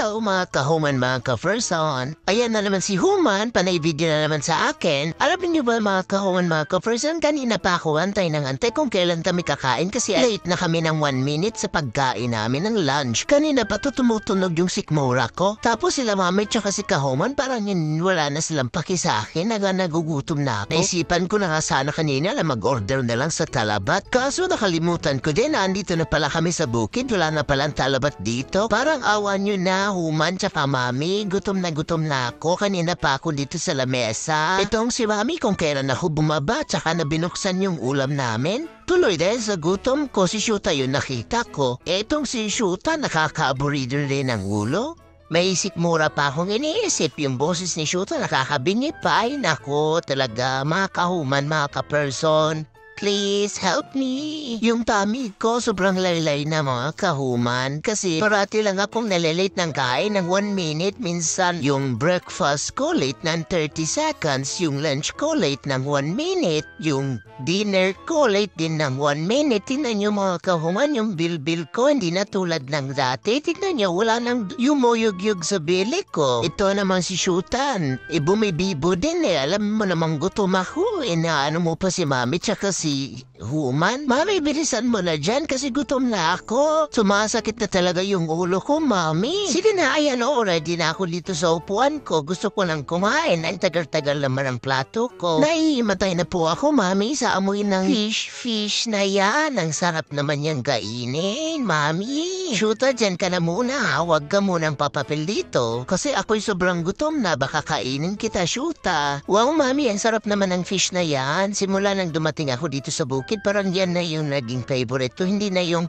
Hello mga ka-human, mga ka-person. Ayan na naman si Human, panay video na naman sa akin. Alam niyo ba mga ka-human, mga ka-person, kanina pa ako antay kung kailan kami kakain kasi late na kami ng 1 minute sa pagkain namin ng lunch. Kanina pa tumutunog yung sikmura ko. Tapos sila mami tsaka si ka-human parang wala na silang paki sa akin, nagugutom na ako. Naisipan ko na nga sana kanina na mag-order na lang sa Talabat. Kaso nakalimutan ko din na andito na pala kami sa bukid, wala na palang Talabat dito. Parang awan nyo na, Human tsaka mami, gutom na ako. Kanina pa ako dito sa lamesa. Itong si mami kung kailan ako bumaba tsaka na binuksan yung ulam namin. Tuloy dahil sa gutom ko, si Shuta yung nakita ko. Itong si Shuta nakaka-aburido rin ng ulo. May sikmura pa akong iniisip, yung boses ni Shuta nakakabingi pa. Ay nako, talaga mga ka-human, mga ka-person. Please help me. Yung tummy ko sobrang laylay na mga ka-human kasi parati lang akong nalilate ng kain ng 1 minute. Minsan yung breakfast ko late ng 30 seconds, yung lunch ko late ng 1 minute, yung dinner ko late din ng 1 minute. Tingnan nyo mga ka-human, yung bill ko hindi na tulad ng dati. Tingnan nyo, wala nang yumuyog-yug sa bili ko. Ito naman si Shutan, bumibibo din alam mo namang gutom ako. Inaano mo pa si mami tsaka si Human? Mami, bilisan mo na dyan kasi gutom na ako. Sumasakit na talaga yung ulo ko, mami. Sige na, ayan o, ready na ako dito sa upuan ko. Gusto ko nang kumain. Ang tagal-tagal naman ang plato ko. Naihimatay na po ako, mami, sa amoy ng fish na yan. Ang sarap naman yung kainin, mami. Shuta, dyan ka na muna. Huwag ka munang papapil dito. Kasi ako'y sobrang gutom na. Baka kainin kita, Shuta. Wow, mami, ang sarap naman ng fish na yan. Simula nang dumating ako dito sa bukid, parang yan na yung naging favorite ko. Hindi na yung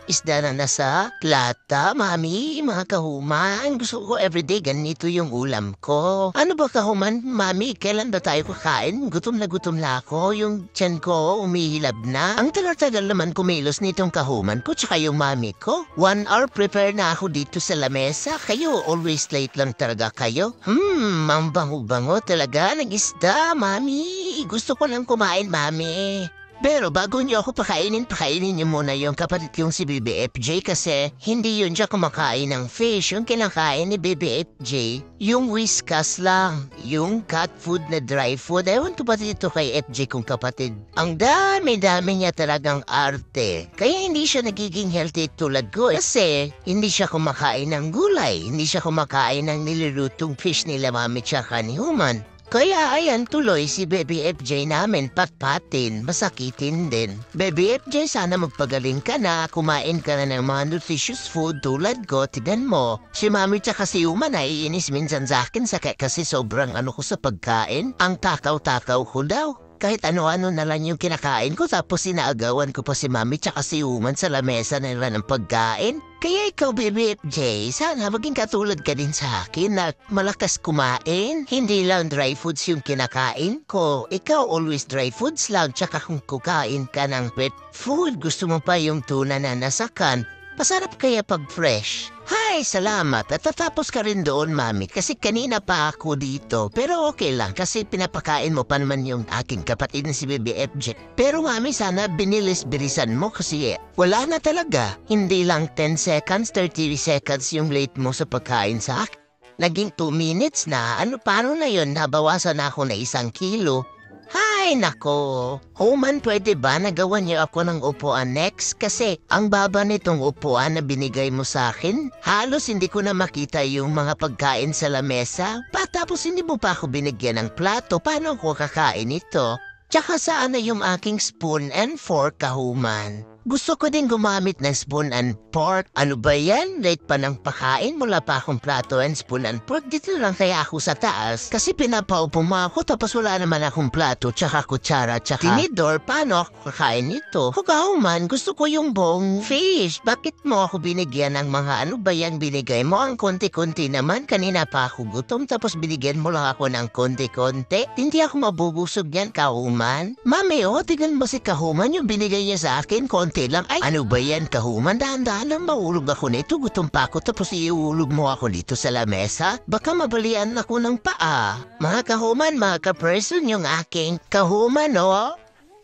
isda na nasa plata, mami, mga kahuman. Gusto ko everyday ganito yung ulam ko. Ano ba kahuman, mami? Kailan ba tayo kakain? Gutom na ako. Yung tiyan ko umihilab na. Ang tagal-tagal naman kumilos nitong kahuman ko tsaka yung mami ko. 1 hour prepare na ako dito sa lamesa. Kayo, always late lang talaga kayo. Ang bango-bango talaga ng isda, mami. Gusto ko nang kumain, mami. Pero bago niyo ako pakainin niyo muna yung kapatid yung si BBFJ kasi hindi yun siya kumakain ng fish. Yung kinakain ni BBFJ, yung Whiskas lang, yung cat food na dry food. Ewan ko ba dito kay FJ kong kapatid. Ang dami-dami niya talagang arte. Kaya hindi siya nagiging healthy tulad ko kasi hindi siya kumakain ng gulay. Hindi siya kumakain ng nililutong fish nila mami tsaka ni Human. Kaya ayan tuloy si Baby FJ namin patpatin, masakitin din. Baby FJ, sana magpagaling ka na, kumain ka na ng mga nutritious food tulad ko, tignan mo. Si mami tsaka si Uma naiinis minsan sa akin kasi sobrang ano ko sa pagkain. Ang takaw-takaw ko daw. Kahit ano-ano na lang yung kinakain ko tapos sinaagawan ko pa si mami tsaka si Human sa lamesa nila ng pagkain. Kaya ikaw, Baby FJ, sana maging katulad ka din sa akin na malakas kumain. Hindi lang dry foods yung kinakain ko. Ikaw always dry foods lang tsaka kung kukain ka ng wet food. Gusto mo pa yung tuna na nasakan. Masarap kaya pag fresh. Hay, salamat. At tatapos ka rin doon, mami, kasi kanina pa ako dito. Pero okay lang kasi pinapakain mo pa naman yung aking kapatid na si BBFJ. Pero mami, sana binilis-bilisan mo kasi wala na talaga. Hindi lang 10 seconds, 30 seconds yung late mo sa pagkain sa akin. Naging 2 minutes na. Paano na yun? Nabawasan na ako na 1 kilo. Hay, nako. Human, pwede ba nagawan niyo ako ng upuan next? Kasi ang baba nitong upuan na binigay mo sa akin, halos hindi ko na makita yung mga pagkain sa lamesa. Tapos hindi mo pa ako binigyan ng plato. Paano ko kakain ito? Tsaka saan na yung aking spoon and fork, kahuman? Gusto ko din gumamit ng spoon and fork. Ano ba yan? Late pa ng pakain, wala pa akong plato and spoon and fork. Dito lang kaya ako sa taas. Kasi pinapaupo mo ako tapos wala naman akong plato, tsaka kutsara, tsaka tinidor. Paano ako kakain ito? Human, gusto ko yung buong fish. Bakit mo ako binigyan ng mga ano ba yan binigay mo? Ang konti-konti naman. Kanina pa ako gutom tapos binigyan mo lang ako ng konti-konti. Hindi ako mabubusog yan, kahuman. Mami, tignan mo si kahuman yung binigay niya sa akin. Konti lang. Ay, ano ba yan, kahuman? Dahan-dahan lang maulog ako nito. Gutom pa ako tapos iulog mo ako dito sa lamesa. Baka mabalian ako ng paa. Mga kahuman, mga ka-person yung aking kahuman,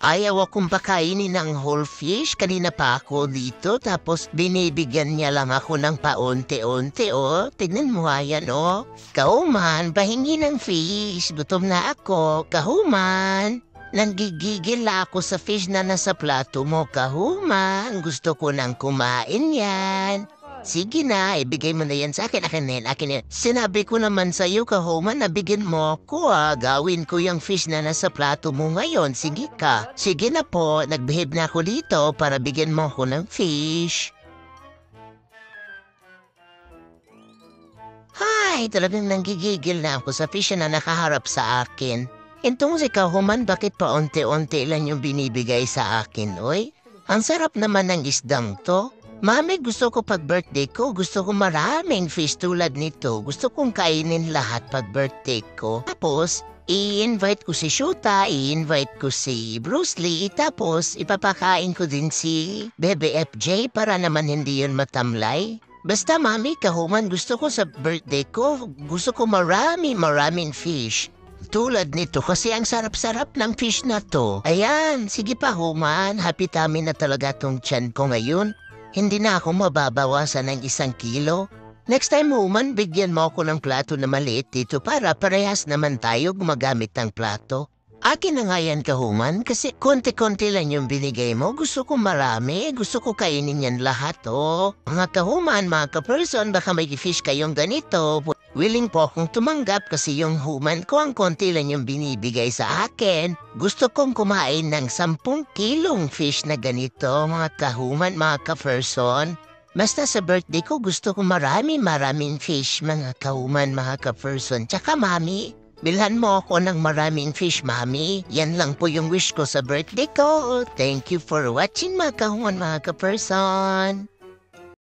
Ayaw akong pakainin ng whole fish. Kanina pa ako dito. Tapos binibigyan niya lang ako ng paunti-unti, oh. Tignan mo yan, oh. Kahuman, pahingi ng fish. Gutom na ako. Kahuman. Nanggigigil ako sa fish na nasa plato mo, Kahuman. Gusto ko nang kumain yan. Sige na, ibigay mo na yan sa akin. Akin na yan, akin na yan. Sinabi ko naman sa'yo, Kahuman, na bigyan mo ako, ah. Gawin ko yung fish na nasa plato mo ngayon. Sige ka. Sige na po, nagbehave na ako dito para bigyan mo ako ng fish. Hay, talagang nanggigigil na ako sa fish na nakaharap sa akin. Itong si Kahuman, bakit pa unti-unti lang yung binibigay sa akin, oy? Ang sarap naman ng isdang to. Mami, gusto ko pag birthday ko, gusto ko maraming fish tulad nito. Gusto kong kainin lahat pag birthday ko. Tapos, i-invite ko si Shota, i-invite ko si Bruce Lee, tapos ipapakain ko din si Bebe FJ para naman hindi yun matamlay. Basta Mami, Kahuman, gusto ko sa birthday ko, gusto ko maraming fish. Tulad nito kasi ang sarap-sarap ng fish na to. Ayan, sige pa Human, happy tummy na talaga tong tiyan ko ngayon. Hindi na ako mababawasan ng 1 kilo. Next time, Human, bigyan mo ako ng plato na maliit dito para parehas naman tayo gumagamit ng plato. Akin na nga yan, Kahuman, kasi konti-konti lang yung binigay mo. Gusto ko marami. Gusto ko kainin yan lahat, oh. Mga Kahuman, mga ka-person, baka may fish kayong ganito. Willing po akong tumanggap kasi yung Human ko ang konti lang yung binibigay sa akin. Gusto kong kumain ng 10 kilong fish na ganito, mga Kahuman, mga ka-person. Basta sa birthday ko gusto ko maraming fish, mga Kahuman, mga ka-person. Tsaka Mami, bilhan mo ako ng maraming fish, Mami. Yan lang po yung wish ko sa birthday ko. Thank you for watching, mga Kahuman, mga ka-person.